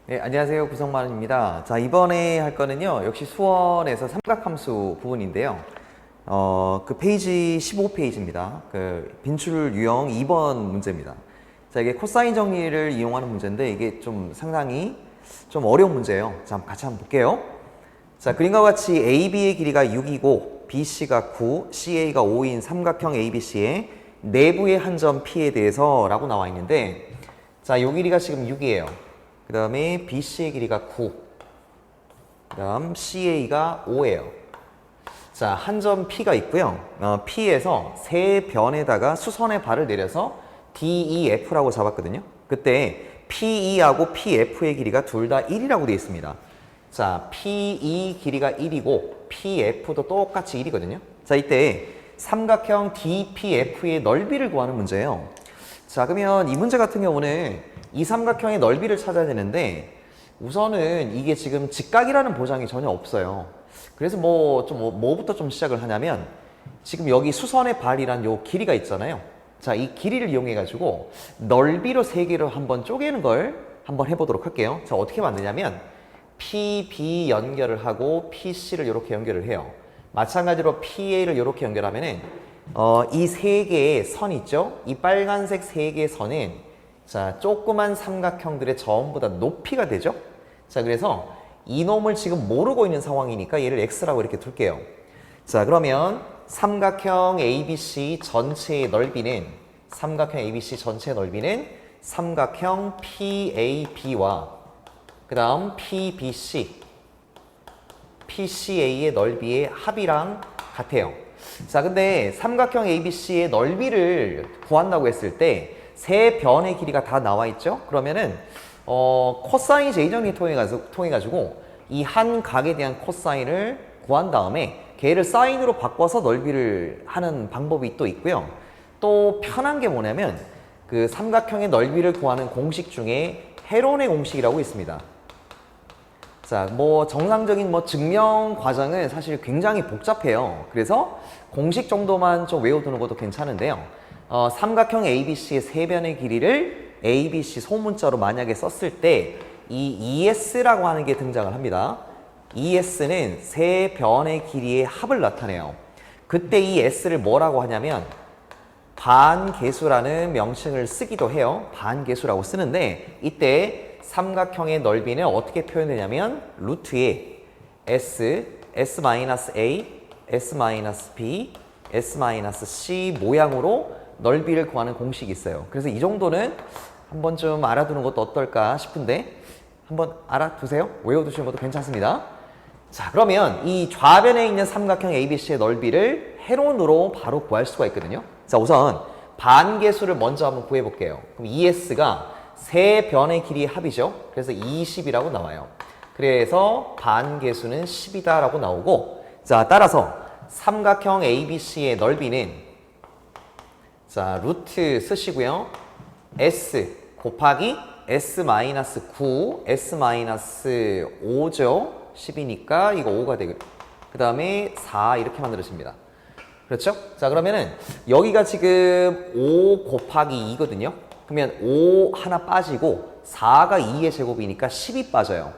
네, 안녕하세요. 구성만입니다. 자, 이번에 할 거는요, 역시 수원에서 삼각함수 부분인데요. 그 페이지 15페이지입니다. 그 빈출 유형 2번 문제입니다. 자, 이게 코사인 정리를 이용하는 문제인데, 이게 좀 상당히 좀 어려운 문제예요. 자, 같이 한번 볼게요. 자, 그림과 같이 AB의 길이가 6이고, BC가 9, CA가 5인 삼각형 ABC의 내부의 한 점 P에 대해서 라고 나와 있는데, 자, 요 길이가 지금 6이에요. 그 다음에 BC의 길이가 9, 그 다음 CA가 5예요. 자, 한 점 P가 있고요. P에서 세 변에다가 수선의 발을 내려서 DEF라고 잡았거든요. 그때 PE하고 PF의 길이가 둘 다 1이라고 되어 있습니다. 자, PE 길이가 1이고 PF도 똑같이 1이거든요. 자, 이때 삼각형 DPF의 넓이를 구하는 문제예요. 자, 그러면 이 문제 같은 경우는 이 삼각형의 넓이를 찾아야 되는데 우선은 이게 지금 직각이라는 보장이 전혀 없어요. 그래서 뭐부터 좀 시작을 하냐면 지금 여기 수선의 발이란 요 길이가 있잖아요. 자, 이 길이를 이용해 가지고 넓이로 세 개로 한번 쪼개는 걸 한번 해보도록 할게요. 자, 어떻게 만드냐면 PB 연결을 하고 PC를 이렇게 연결을 해요. 마찬가지로 PA를 이렇게 연결하면은 이 세 개의 선 있죠? 이 빨간색 세 개의 선은 자, 조그만 삼각형들의 전부 다 높이가 되죠? 자, 그래서 이놈을 지금 모르고 있는 상황이니까 얘를 X라고 이렇게 둘게요. 자, 그러면 삼각형 ABC 전체의 넓이는 삼각형 PAB와 그 다음 PCA의 넓이의 합이랑 같아요. 자, 근데 삼각형 ABC의 넓이를 구한다고 했을 때 세 변의 길이가 다 나와 있죠? 그러면은 코사인 제이정리 통해 가지고 이 한 각에 대한 코사인을 구한 다음에 걔를 사인으로 바꿔서 넓이를 하는 방법이 또 있고요. 또 편한 게 뭐냐면 그 삼각형의 넓이를 구하는 공식 중에 헤론의 공식이라고 있습니다. 자, 정상적인 증명 과정은 사실 굉장히 복잡해요. 그래서 공식 정도만 좀 외워두는 것도 괜찮은데요. 삼각형 ABC의 세 변의 길이를 ABC 소문자로 만약에 썼을 때 이 ES라고 하는 게 등장을 합니다. ES는 세 변의 길이의 합을 나타내요. 그때 이 S를 뭐라고 하냐면 반계수라는 명칭을 쓰기도 해요. 반계수라고 쓰는데 이때 삼각형의 넓이는 어떻게 표현되냐면 루트에 S, S-A, S-B, S-C 모양으로 넓이를 구하는 공식이 있어요. 그래서 이 정도는 한번 좀 알아두는 것도 어떨까 싶은데 한번 알아두세요. 외워두시는 것도 괜찮습니다. 자, 그러면 이 좌변에 있는 삼각형 ABC의 넓이를 헤론으로 바로 구할 수가 있거든요. 자, 우선 반계수를 먼저 한번 구해볼게요. 그럼 ES가 세 변의 길이의 합이죠. 그래서 20이라고 나와요. 그래서 반계수는 10이다 라고 나오고, 자, 따라서 삼각형 ABC의 넓이는 자, 루트 쓰시고요. S 곱하기 S-9, S-5죠. 10이니까 이거 5가 되고 그 다음에 4 이렇게 만들어집니다. 그렇죠? 자, 그러면은 여기가 지금 5 곱하기 2거든요. 그러면 5 하나 빠지고 4가 2의 제곱이니까 10이 빠져요.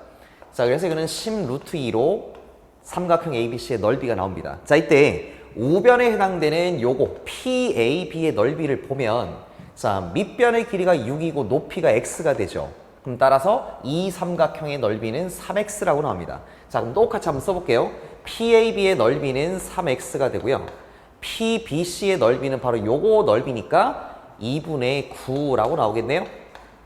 자, 그래서 이거는 10 루트 2로 삼각형 ABC의 넓이가 나옵니다. 자, 이때 우변에 해당되는 요거 PAB의 넓이를 보면 자, 밑변의 길이가 6이고 높이가 X가 되죠. 그럼 따라서 이 삼각형의 넓이는 3X라고 나옵니다. 자, 그럼 똑같이 한번 써볼게요. PAB의 넓이는 3X가 되고요. PBC의 넓이는 바로 요거 넓이니까 2분의 9라고 나오겠네요.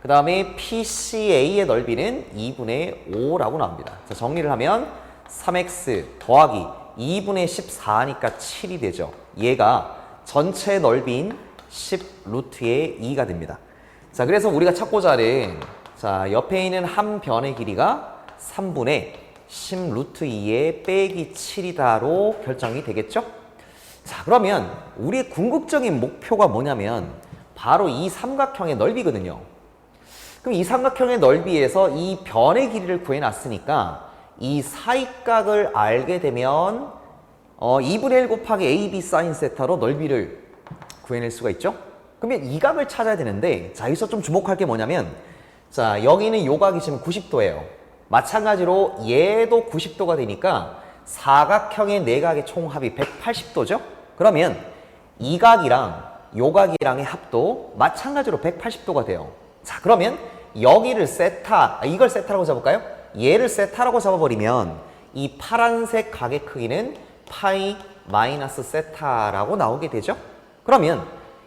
그 다음에 PCA의 넓이는 2분의 5라고 나옵니다. 자, 정리를 하면 3X 더하기 2분의 14니까 7이 되죠. 얘가 전체 넓이인 10 루트의 2가 됩니다. 자, 그래서 우리가 찾고자 하는 자, 옆에 있는 한 변의 길이가 3분의 10 루트 2의 빼기 7이다로 결정이 되겠죠? 자, 그러면 우리의 궁극적인 목표가 뭐냐면 바로 이 삼각형의 넓이거든요. 그럼 이 삼각형의 넓이에서 이 변의 길이를 구해놨으니까 이 사이각을 알게 되면 2분의 1 곱하기 AB 사인 세타로 넓이를 구해낼 수가 있죠. 그러면 이 각을 찾아야 되는데 자, 여기서 좀 주목할 게 뭐냐면 자, 여기는 요각이 지금 90도예요. 마찬가지로 얘도 90도가 되니까 사각형의 내각의 총합이 180도죠? 그러면 이 각이랑 요 각이랑의 합도 마찬가지로 180도가 돼요. 자, 그러면 여기를 세타, 이걸 세타라고 잡을까요? 얘를 세타라고 잡아버리면 이 파란색 각의 크기는 파이 마이너스 세타라고 나오게 되죠? 그러면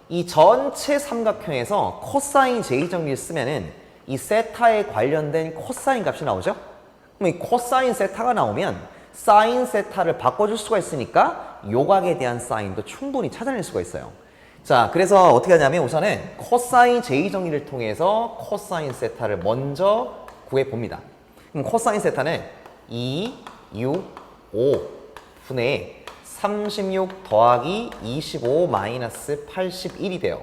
이 전체 삼각형에서 코사인 제이정비를 쓰면은 이 세타에 관련된 코사인 값이 나오죠? 그럼 이 코사인 세타가 나오면 사인 세타를 바꿔줄 수가 있으니까 요각에 대한 사인도 충분히 찾아낼 수가 있어요. 자, 그래서 어떻게 하냐면 우선은 코사인 제이정리를 통해서 코사인 세타를 먼저 구해봅니다. 그럼 코사인 세타는 2, 6, 5 분의 36 더하기 25 마이너스 81이 돼요.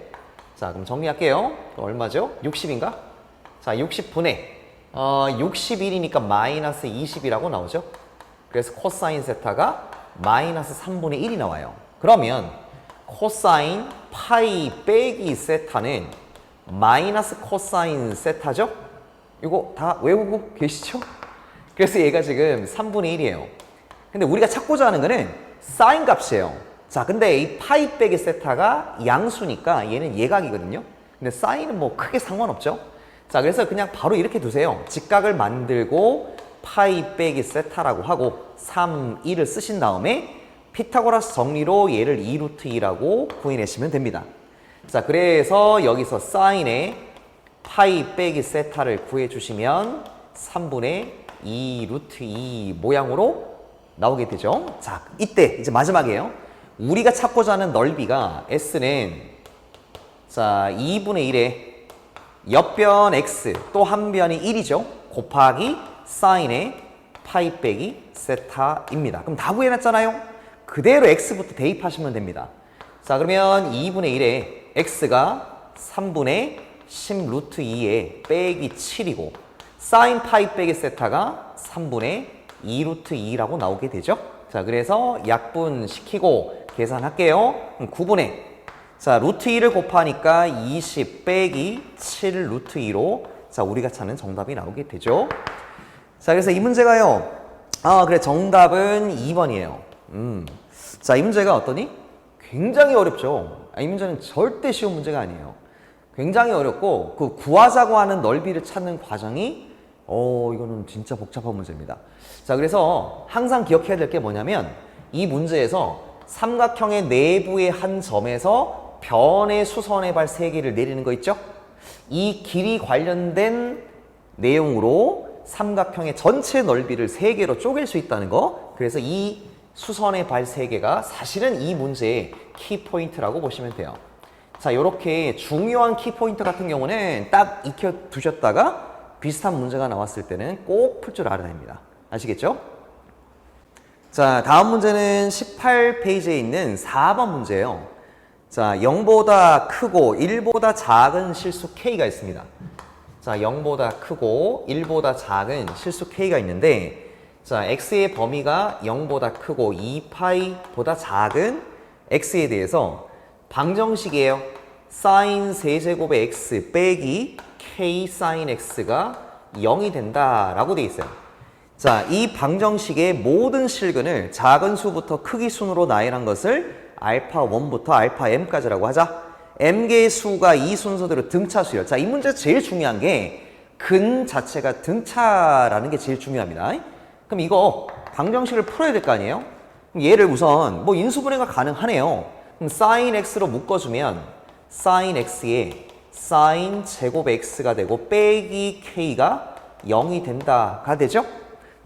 자, 그럼 정리할게요. 얼마죠? 60인가? 자, 60분의 61이니까 마이너스 20이라고 나오죠? 그래서 코사인 세타가 마이너스 3분의 1이 나와요. 그러면 코사인 파이 빼기 세타는 마이너스 코사인 세타죠? 이거 다 외우고 계시죠? 그래서 얘가 지금 3분의 1이에요. 근데 우리가 찾고자 하는 거는 사인 값이에요. 자, 근데 이 파이 빼기 세타가 양수니까 얘는 예각이거든요. 근데 사인은 뭐 크게 상관없죠? 자, 그래서 그냥 바로 이렇게 두세요. 직각을 만들고 파이 빼기 세타라고 하고 3, 2를 쓰신 다음에 피타고라스 정리로 얘를 2루트 2라고 구해내시면 됩니다. 자, 그래서 여기서 사인의 파이 빼기 세타를 구해주시면 3분의 2 루트 2 모양으로 나오게 되죠. 자, 이때 이제 마지막이에요. 우리가 찾고자 하는 넓이가 S는 자 2분의 1에 옆변 X 또 한 변이 1이죠. 곱하기 사인의 파이 빼기 세타입니다. 그럼 다 구해놨잖아요. 그대로 X부터 대입하시면 됩니다. 자, 그러면 2분의 1에 X가 3분의 10 루트 2에 빼기 7이고 사인 파이 빼기 세타가 3분의 2 루트 2라고 나오게 되죠. 자, 그래서 약분시키고 계산할게요. 그럼 9분의 자, 루트 2를 곱하니까 20 빼기 7 루트 2로 자, 우리가 찾는 정답이 나오게 되죠. 자, 그래서 이 문제가요. 그래, 정답은 2번이에요. 자, 이 문제가 어떠니? 굉장히 어렵죠. 이 문제는 절대 쉬운 문제가 아니에요. 굉장히 어렵고 그 구하자고 하는 넓이를 찾는 과정이 이거는 진짜 복잡한 문제입니다. 자, 그래서 항상 기억해야 될 게 뭐냐면 이 문제에서 삼각형의 내부의 한 점에서 변의 수선의 발 3개를 내리는 거 있죠? 이 길이 관련된 내용으로 삼각형의 전체 넓이를 3개로 쪼갤 수 있다는 거. 그래서 이 수선의 발 3개가 사실은 이 문제의 키포인트라고 보시면 돼요. 자, 이렇게 중요한 키포인트 같은 경우는 딱 익혀두셨다가 비슷한 문제가 나왔을 때는 꼭 풀 줄 알아야 됩니다. 아시겠죠? 자, 다음 문제는 18페이지에 있는 4번 문제예요. 자, 0보다 크고 1보다 작은 실수 K가 있습니다. 자, 0보다 크고 1보다 작은 실수 K가 있는데 자, X의 범위가 0보다 크고 2파이보다 작은 X에 대해서 방정식이에요. 사인 세제곱의 X 빼기 K 사인 X가 0이 된다라고 돼 있어요. 자, 이 방정식의 모든 실근을 작은 수부터 크기 순으로 나열한 것을 알파 1부터 알파 m까지라고 하자. m개의 수가 이 순서대로 등차수요. 자, 이 문제에서 제일 중요한 게 근 자체가 등차라는 게 제일 중요합니다. 그럼 이거 방정식을 풀어야 될 거 아니에요? 그럼 얘를 우선 뭐 인수분해가 가능하네요. 그럼 sin x로 묶어주면 sin x에 sin 제곱 x가 되고 빼기 k가 0이 된다가 되죠?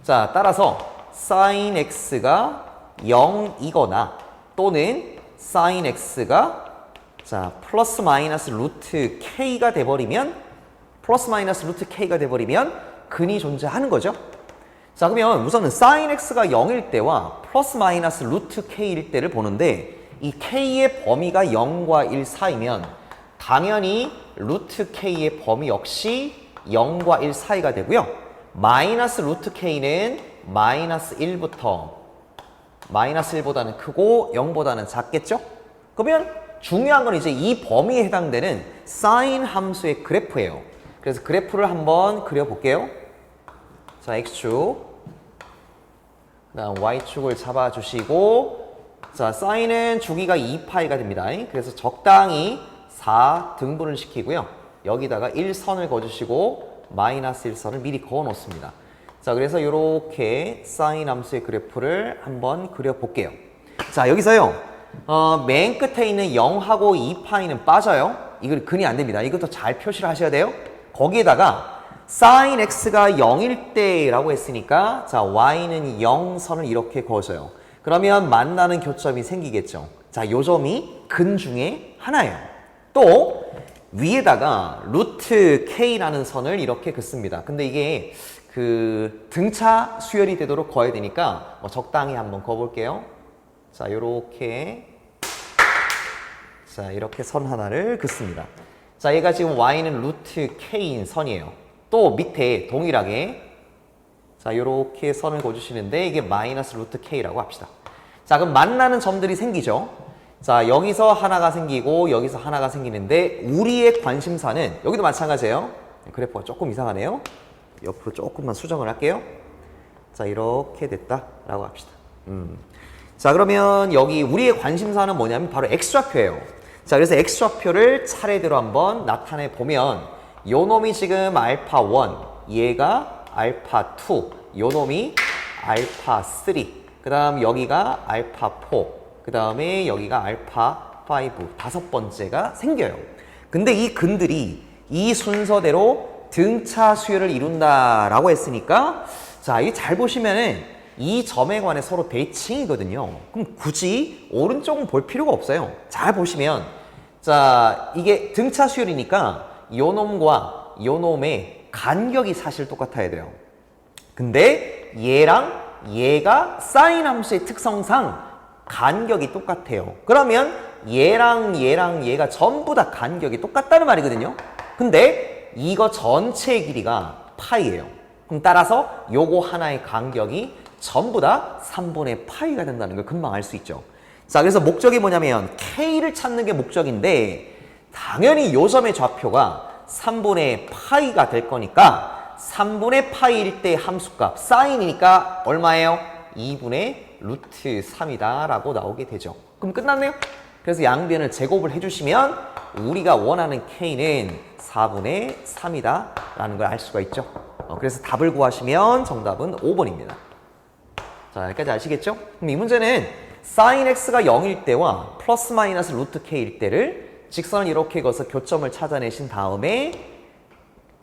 자, 따라서 sin x가 0이거나 또는 sin x가 자, 플러스 마이너스 루트 k가 돼버리면 근이 존재하는 거죠. 자, 그러면 우선은 sin x가 0일 때와 플러스 마이너스 루트 k일 때를 보는데 이 k의 범위가 0과 1 사이면 당연히 루트 k의 범위 역시 0과 1 사이가 되고요. 마이너스 루트 k는 마이너스 1부터 마이너스 1보다는 크고 0보다는 작겠죠? 그러면 중요한 건 이제 이 범위에 해당되는 sin 함수의 그래프예요. 그래서 그래프를 한번 그려볼게요. 자, X축. 그 다음 Y축을 잡아주시고, 자, 사인은 주기가 2파이가 됩니다. 그래서 적당히 4등분을 시키고요. 여기다가 1선을 그어주시고, 마이너스 1선을 미리 그어 놓습니다. 자, 그래서 이렇게 사인 함수의 그래프를 한번 그려볼게요. 자, 여기서요. 맨 끝에 있는 0하고 2파이는 빠져요. 이걸 근이 안 됩니다. 이것도 잘 표시를 하셔야 돼요. 거기에다가 sin x가 0일 때라고 했으니까 자, y는 0선을 이렇게 그어줘요. 그러면 만나는 교점이 생기겠죠. 자, 요 점이 근 중에 하나예요. 또 위에다가 루트 k라는 선을 이렇게 긋습니다. 근데 이게 그 등차 수열이 되도록 그어야 되니까 적당히 한번 그어볼게요. 자, 요렇게. 자, 이렇게 선 하나를 긋습니다. 자, 얘가 지금 y는 루트 k인 선이에요. 또 밑에 동일하게 자, 요렇게 선을 그어주시는데 이게 마이너스 루트 k라고 합시다. 자, 그럼 만나는 점들이 생기죠. 자, 여기서 하나가 생기고 여기서 하나가 생기는데 우리의 관심사는 여기도 마찬가지예요. 그래프가 조금 이상하네요. 옆으로 조금만 수정을 할게요. 자, 이렇게 됐다라고 합시다. 자, 그러면 여기 우리의 관심사는 뭐냐면 바로 x좌표예요. 자, 그래서 x좌표를 차례대로 한번 나타내 보면 요 놈이 지금 알파 1, 얘가 알파 2, 요 놈이 알파 3, 그 다음 여기가 알파 4, 그 다음에 여기가 알파 5, 다섯 번째가 생겨요. 근데 이 근들이 이 순서대로 등차 수열을 이룬다라고 했으니까 자, 이 잘 보시면은 이 점에 관해 서로 대칭이거든요. 그럼 굳이 오른쪽은 볼 필요가 없어요. 잘 보시면 자, 이게 등차 수열이니까 요 놈과 요 놈의 간격이 사실 똑같아야 돼요. 근데 얘랑 얘가 사인 함수의 특성상 간격이 똑같아요. 그러면 얘랑 얘가 전부 다 간격이 똑같다는 말이거든요. 근데 이거 전체의 길이가 파이예요. 그럼 따라서 요거 하나의 간격이 전부 다 3분의 파이가 된다는 걸 금방 알 수 있죠. 자, 그래서 목적이 뭐냐면 K를 찾는 게 목적인데 당연히 요 점의 좌표가 3분의 파이가 될 거니까 3분의 파이일 때 함수값 사인이니까 얼마예요? 2분의 루트 3이다 라고 나오게 되죠. 그럼 끝났네요. 그래서 양변을 제곱을 해주시면 우리가 원하는 K는 4분의 3이다 라는 걸 알 수가 있죠. 그래서 답을 구하시면 정답은 5번입니다. 자, 여기까지 아시겠죠? 그럼 이 문제는 sin x가 0일 때와 플러스 마이너스 루트 k일 때를 직선을 이렇게 그어서 교점을 찾아내신 다음에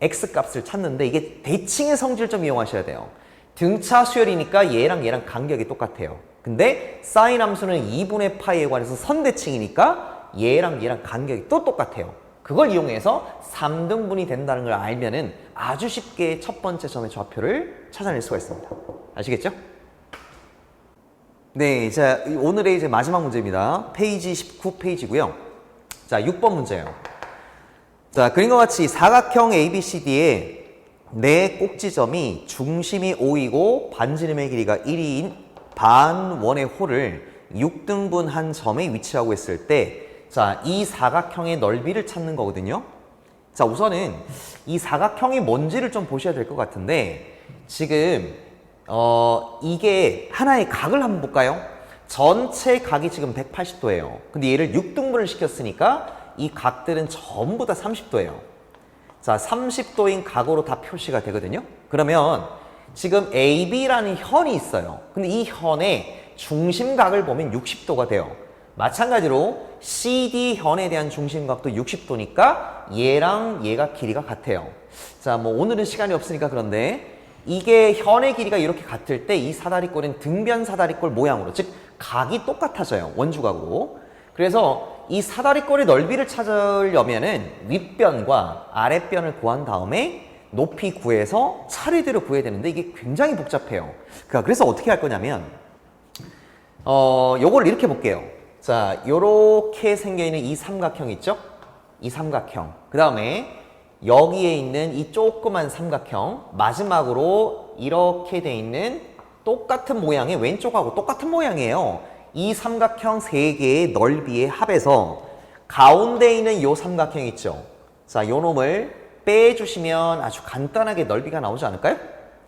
x값을 찾는데 이게 대칭의 성질 좀 이용하셔야 돼요. 등차 수열이니까 얘랑 간격이 똑같아요. 근데 sin 함수는 2분의 파이에 관해서 선대칭이니까 얘랑 간격이 또 똑같아요. 그걸 이용해서 3등분이 된다는 걸 알면은 아주 쉽게 첫 번째 점의 좌표를 찾아낼 수가 있습니다. 아시겠죠? 네, 자, 오늘의 이제 마지막 문제입니다. 페이지 19페이지고요. 자, 6번 문제예요. 자, 그림과 같이 사각형 ABCD의 네 꼭지점이 중심이 5이고 반지름의 길이가 1인 반원의 홀을 6등분한 점에 위치하고 있을 때 자, 이 사각형의 넓이를 찾는 거거든요. 자, 우선은 이 사각형이 뭔지를 좀 보셔야 될 것 같은데 지금 이게 하나의 각을 한번 볼까요? 전체 각이 지금 180도예요. 근데 얘를 6등분을 시켰으니까 이 각들은 전부 다 30도예요. 자, 30도인 각으로 다 표시가 되거든요. 그러면 지금 AB라는 현이 있어요. 근데 이 현의 중심각을 보면 60도가 돼요. 마찬가지로 CD 현에 대한 중심각도 60도니까 얘랑 얘가 길이가 같아요. 자, 뭐 오늘은 시간이 없으니까 그런데 이게 현의 길이가 이렇게 같을 때 이 사다리꼴은 등변 사다리꼴 모양으로, 즉 각이 똑같아져요. 원주각으로. 그래서 이 사다리꼴의 넓이를 찾으려면은 윗변과 아랫변을 구한 다음에 높이 구해서 차례대로 구해야 되는데 이게 굉장히 복잡해요. 그래서 어떻게 할 거냐면 요걸 이렇게 볼게요. 자, 요렇게 생겨있는 이 삼각형 있죠? 이 삼각형. 그 다음에 여기에 있는 이 조그만 삼각형, 마지막으로 이렇게 돼 있는 똑같은 모양의 왼쪽하고 똑같은 모양이에요. 이 삼각형 3개의 넓이의 합에서 가운데 있는 요 삼각형 있죠? 자, 요 놈을 빼주시면 아주 간단하게 넓이가 나오지 않을까요?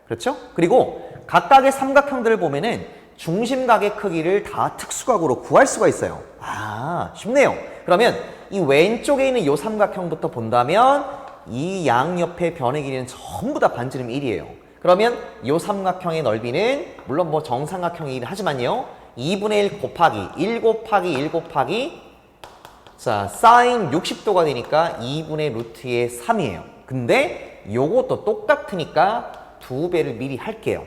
그렇죠? 그리고 각각의 삼각형들을 보면은 중심각의 크기를 다 특수각으로 구할 수가 있어요. 아, 쉽네요. 그러면 이 왼쪽에 있는 이 삼각형부터 본다면 이 양옆의 변의 길이는 전부 다 반지름 1이에요. 그러면 이 삼각형의 넓이는 물론 뭐 정삼각형이긴 하지만요. 2분의 1 곱하기 1 곱하기 1 곱하기 자, 사인 60도가 되니까 2분의 루트의 3이에요. 근데 요것도 똑같으니까 2배를 미리 할게요.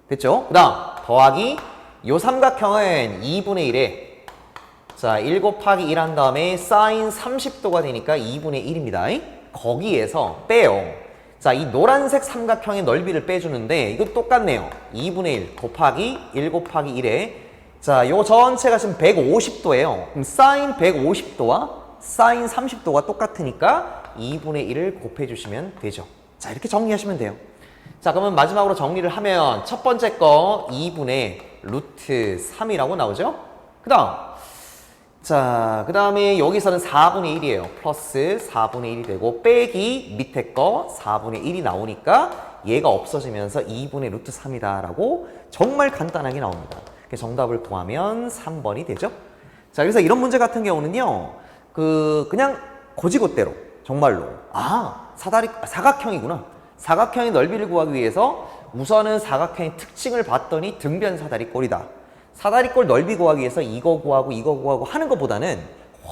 됐죠? 그 다음 더하기 요 삼각형은 2분의 1에 자, 1 곱하기 1 한 다음에 사인 30도가 되니까 2분의 1입니다. 거기에서 빼요. 자, 이 노란색 삼각형의 넓이를 빼주는데 이거 똑같네요. 2분의 1 곱하기 1 곱하기 1에 자, 요 전체가 지금 150도예요. 그럼 사인 150도와 사인 30도가 똑같으니까 2분의 1을 곱해주시면 되죠. 자, 이렇게 정리하시면 돼요. 자, 그러면 마지막으로 정리를 하면 첫 번째 거 2분의 루트 3이라고 나오죠? 그 다음에 여기서는 4분의 1이에요. 플러스 4분의 1이 되고 빼기 밑에 거 4분의 1이 나오니까 얘가 없어지면서 2분의 루트 3이다 라고 정말 간단하게 나옵니다. 정답을 구하면 3번이 되죠. 자, 그래서 이런 문제 같은 경우는요. 그냥 고지고대로 정말로 사각형이구나. 사각형의 넓이를 구하기 위해서 우선은 사각형의 특징을 봤더니 등변 사다리꼴이다. 사다리꼴 넓이 구하기 위해서 이거 구하고 하는 것보다는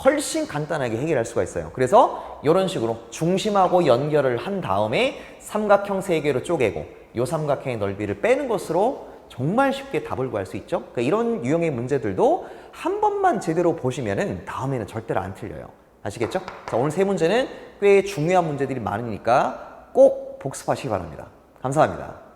훨씬 간단하게 해결할 수가 있어요. 그래서 이런 식으로 중심하고 연결을 한 다음에 삼각형 3개로 쪼개고 이 삼각형의 넓이를 빼는 것으로 정말 쉽게 답을 구할 수 있죠. 그러니까 이런 유형의 문제들도 한 번만 제대로 보시면은 다음에는 절대로 안 틀려요. 아시겠죠? 자, 오늘 3문제는 꽤 중요한 문제들이 많으니까 꼭 복습하시기 바랍니다. 감사합니다.